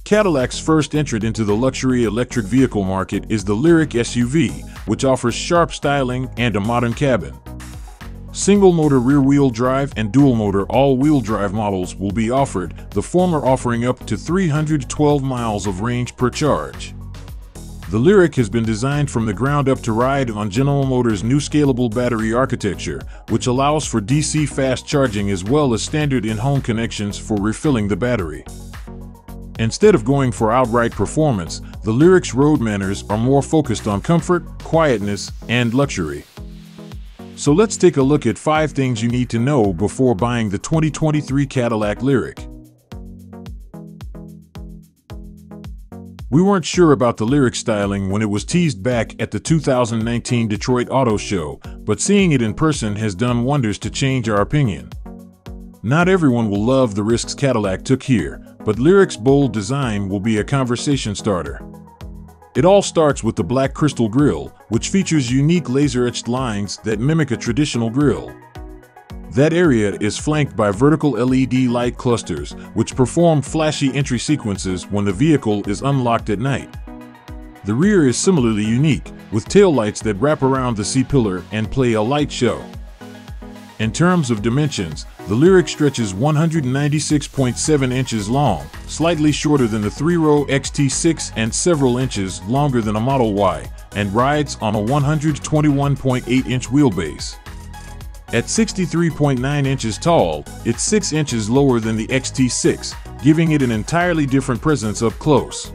Cadillac's first entrant into the luxury electric vehicle market is the Lyriq SUV, which offers sharp styling and a modern cabin. Single-motor rear-wheel drive and dual-motor all-wheel drive models will be offered, the former offering up to 312 miles of range per charge. The Lyriq has been designed from the ground up to ride on General Motors' new scalable battery architecture, which allows for DC fast charging as well as standard in-home connections for refilling the battery. Instead of going for outright performance, the Lyriq's road manners are more focused on comfort, quietness, and luxury. So let's take a look at 5 things you need to know before buying the 2023 Cadillac Lyriq. We weren't sure about the Lyriq styling when it was teased back at the 2019 Detroit Auto Show, but seeing it in person has done wonders to change our opinion. Not everyone will love the risks Cadillac took here, but Lyriq's bold design will be a conversation starter. It all starts with the black crystal grille, which features unique laser-etched lines that mimic a traditional grille. That area is flanked by vertical LED light clusters, which perform flashy entry sequences when the vehicle is unlocked at night. The rear is similarly unique, with taillights that wrap around the C-pillar and play a light show. In terms of dimensions, the Lyriq stretches 196.7 inches long, slightly shorter than the 3-row XT6 and several inches longer than a Model Y, and rides on a 121.8-inch wheelbase. At 63.9 inches tall, it's 6 inches lower than the XT6, giving it an entirely different presence up close.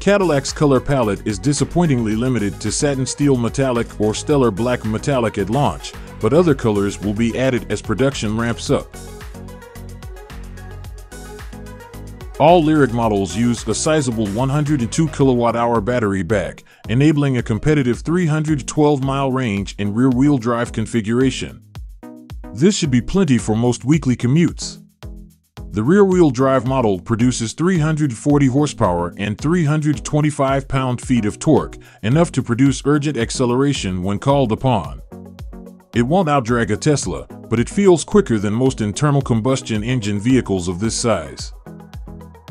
Cadillac's color palette is disappointingly limited to satin steel metallic or stellar black metallic at launch, but other colors will be added as production ramps up. All Lyriq models use a sizable 102 kWh battery pack, enabling a competitive 312-mile range in rear-wheel drive configuration. This should be plenty for most weekly commutes. The rear-wheel drive model produces 340 horsepower and 325 pound-feet of torque, enough to produce urgent acceleration when called upon. It won't outdrag a Tesla, but it feels quicker than most internal combustion engine vehicles of this size.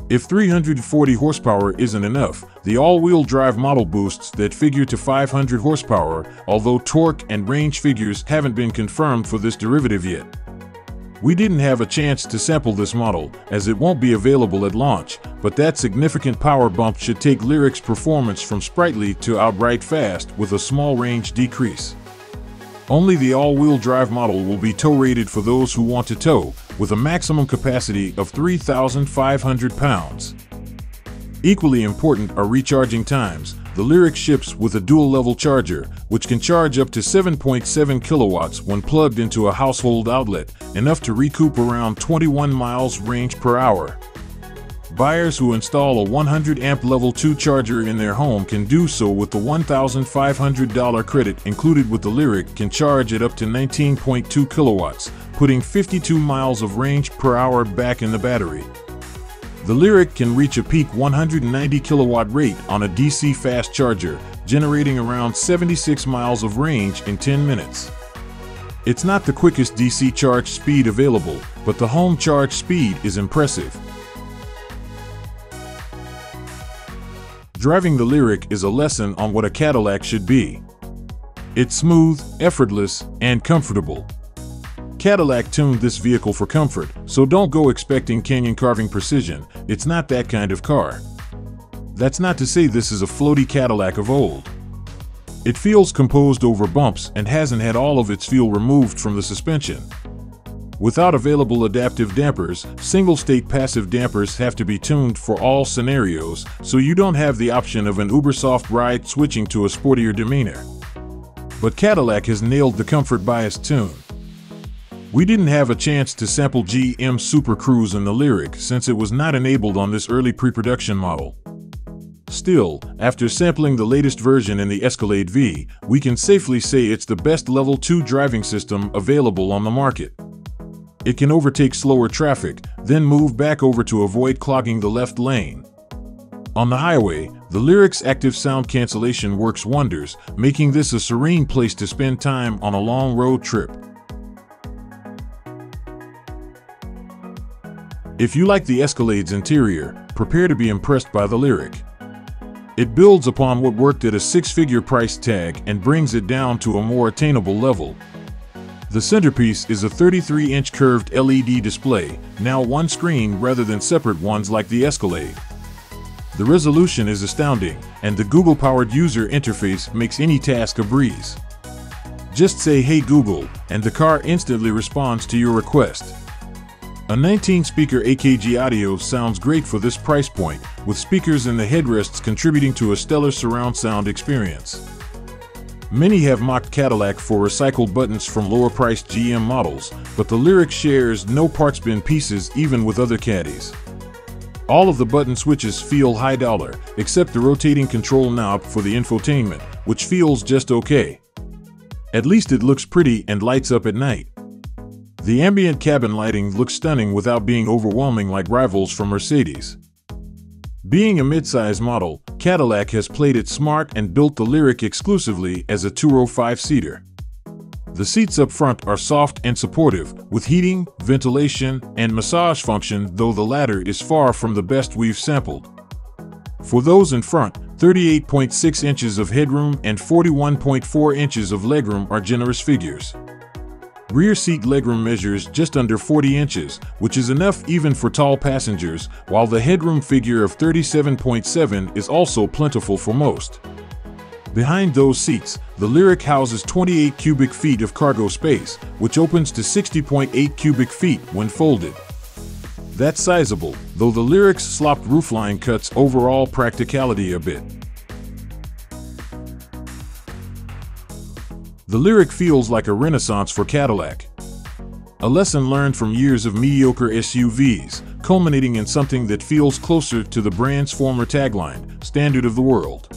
If 340 horsepower isn't enough, the all-wheel drive model boasts that figure to 500 horsepower, although torque and range figures haven't been confirmed for this derivative yet. We didn't have a chance to sample this model, as it won't be available at launch, but that significant power bump should take Lyriq's performance from sprightly to outright fast with a small range decrease. Only the all-wheel drive model will be tow-rated for those who want to tow, with a maximum capacity of 3,500 pounds. Equally important are recharging times. The Lyriq ships with a dual-level charger, which can charge up to 7.7 kilowatts when plugged into a household outlet, enough to recoup around 21 miles range per hour. Buyers who install a 100-amp Level 2 charger in their home can do so with the $1,500 credit included with the Lyriq can charge at up to 19.2 kilowatts, putting 52 miles of range per hour back in the battery. The Lyriq can reach a peak 190 kilowatt rate on a DC fast charger, generating around 76 miles of range in 10 minutes. It's not the quickest DC charge speed available, but the home charge speed is impressive. Driving the Lyriq is a lesson on what a Cadillac should be. It's smooth, effortless, and comfortable. Cadillac tuned this vehicle for comfort, so don't go expecting canyon-carving precision. It's not that kind of car. That's not to say this is a floaty Cadillac of old. It feels composed over bumps and hasn't had all of its feel removed from the suspension. Without available adaptive dampers, single-state passive dampers have to be tuned for all scenarios, so you don't have the option of an uber-soft ride switching to a sportier demeanor. But Cadillac has nailed the comfort-biased tune. We didn't have a chance to sample GM Super Cruise in the Lyriq since it was not enabled on this early pre-production model. Still, after sampling the latest version in the Escalade V, we can safely say it's the best Level 2 driving system available on the market. It can overtake slower traffic, then move back over to avoid clogging the left lane. On the highway, the Lyriq's active sound cancellation works wonders, making this a serene place to spend time on a long road trip. If you like the Escalade's interior, prepare to be impressed by the Lyriq. It builds upon what worked at a six-figure price tag and brings it down to a more attainable level. The centerpiece is a 33-inch curved LED display, now one screen rather than separate ones like the Escalade. The resolution is astounding, and the Google-powered user interface makes any task a breeze. Just say, "Hey Google," and the car instantly responds to your request. A 19-speaker AKG audio sounds great for this price point, with speakers in the headrests contributing to a stellar surround sound experience. Many have mocked Cadillac for recycled buttons from lower-priced GM models, but the Lyriq shares no parts bin pieces even with other Caddies. All of the button switches feel high dollar, except the rotating control knob for the infotainment, which feels just okay. At least it looks pretty and lights up at night. The ambient cabin lighting looks stunning without being overwhelming like rivals from Mercedes. Being a mid-size model, Cadillac has played it smart and built the Lyriq exclusively as a 205-seater. The seats up front are soft and supportive, with heating, ventilation, and massage function, though the latter is far from the best we've sampled. For those in front, 38.6 inches of headroom and 41.4 inches of legroom are generous figures. Rear seat legroom measures just under 40 inches, which is enough even for tall passengers, while the headroom figure of 37.7 is also plentiful for most. Behind those seats, the Lyriq houses 28 cubic feet of cargo space, which opens to 60.8 cubic feet when folded. That's sizable, though the Lyriq's slopped roofline cuts overall practicality a bit. The Lyriq feels like a renaissance for Cadillac. A lesson learned from years of mediocre SUVs, culminating in something that feels closer to the brand's former tagline, "Standard of the World."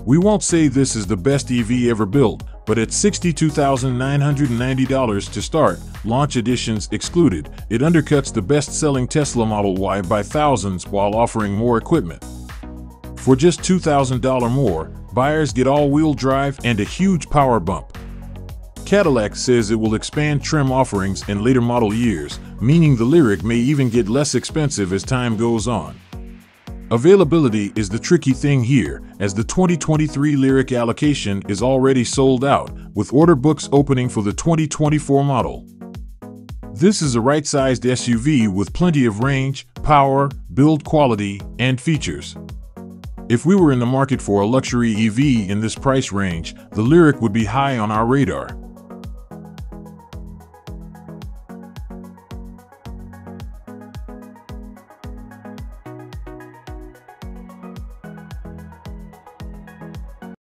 We won't say this is the best EV ever built, but at $62,990 to start, launch editions excluded, it undercuts the best-selling Tesla Model Y by thousands while offering more equipment. For just $2,000 more, buyers get all-wheel drive and a huge power bump. Cadillac says it will expand trim offerings in later model years, meaning the Lyriq may even get less expensive as time goes on. Availability is the tricky thing here, as the 2023 Lyriq allocation is already sold out, with order books opening for the 2024 model. This is a right-sized SUV with plenty of range, power, build quality, and features. If we were in the market for a luxury EV in this price range, the Lyriq would be high on our radar.